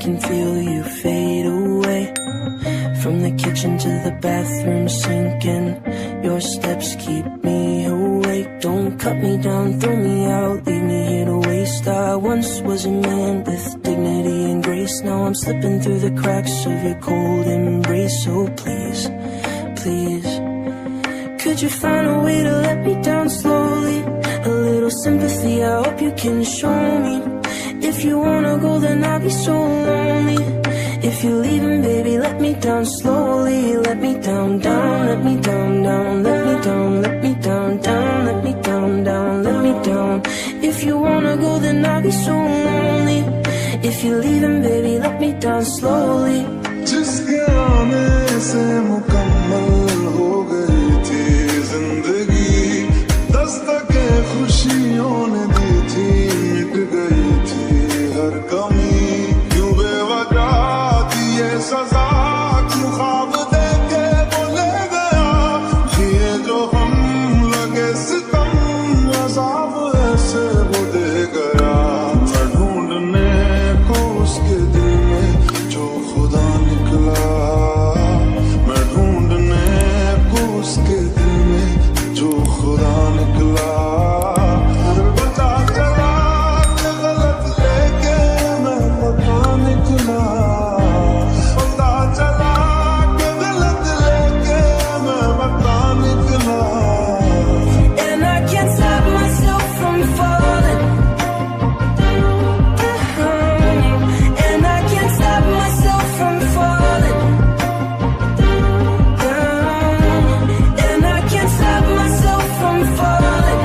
can feel you fade away. From the kitchen to the bathroom sinking, your steps keep me awake. Don't cut me down, throw me out, leave me here to waste. I once was a man with dignity and grace. Now I'm slipping through the cracks of your cold embrace. So please, please, could you find a way to let me down slowly? A little sympathy, I hope you can show me. If you wanna go, then I'll be so lonely. If you're leaving, baby, let me down slowly. Let me down, down, let me down, down, let me down, let me down, down, let me down, down, let me down. If you wanna go, then I'll be so lonely. If you're leaving, baby, let me down slowly. जिसके आने से मुकम्मल हो गई थी जिंदगी, दस्तके खुशियों ने दी थी, मिट गई थी हर कमी। क्यों बेवजह दिए सजा, क्यों ख्वाब देके वो ले गया, ये जो हम लगे सितम अज़ाब ऐसे वो दे गया। मैं ढूंढने को उसके दिल में जो खुदा निकला, मैं ढूंढने को उसके दिल में जो खुदा निकला। पता चला कि गलत लेके मैं पता निकला, पता चला कि गलत लेके मैं पता निकला। And I can't stop myself from falling. And I can't stop myself from falling. And I can't stop myself from falling.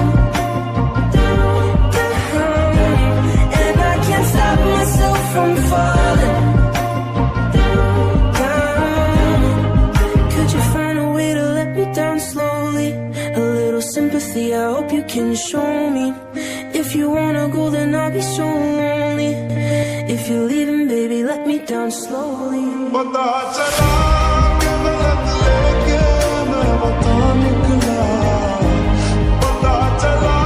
And I can't stop myself from falling. Could you find a way to let me down slowly? A little sympathy, I hope you can show me. If you wanna go, then I'll be so lonely. If you're leaving, baby, let me down slowly. पता चला कि गलत लेके मैं पता निकला, पता चला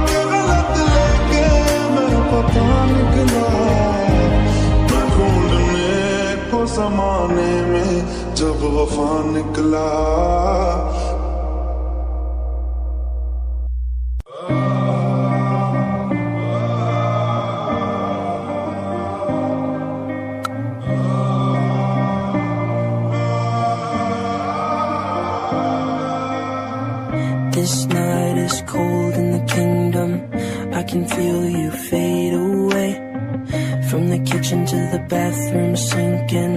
कि गलत लेके मैं पता निकला। मैं ढूंढने को ज़माने में जब वफा निकला। This night is cold in the kingdom. I can feel you fade away. From the kitchen to the bathroom sinking,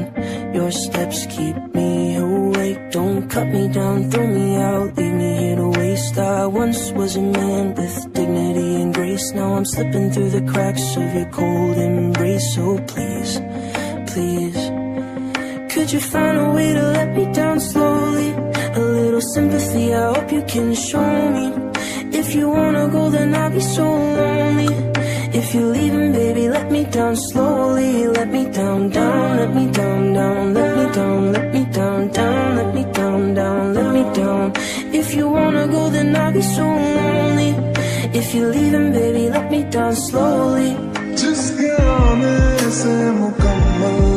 your steps keep me awake. Don't cut me down, throw me out, leave me here to waste. I once was a man with dignity and grace. Now I'm slipping through the cracks of your cold embrace. So please, please, could you find a way to let me down slowly? A little sympathy, I hope you can show me. If you wanna go, then I'll be so lonely. If you're leaving, baby, let me down slowly. Let me down, down, let me down, down, let me down, let me down, down, let me down, down, let me down. If you wanna go, then I'll be so lonely. If you're leaving, baby, let me down slowly. जिसके आने से मुकम्मल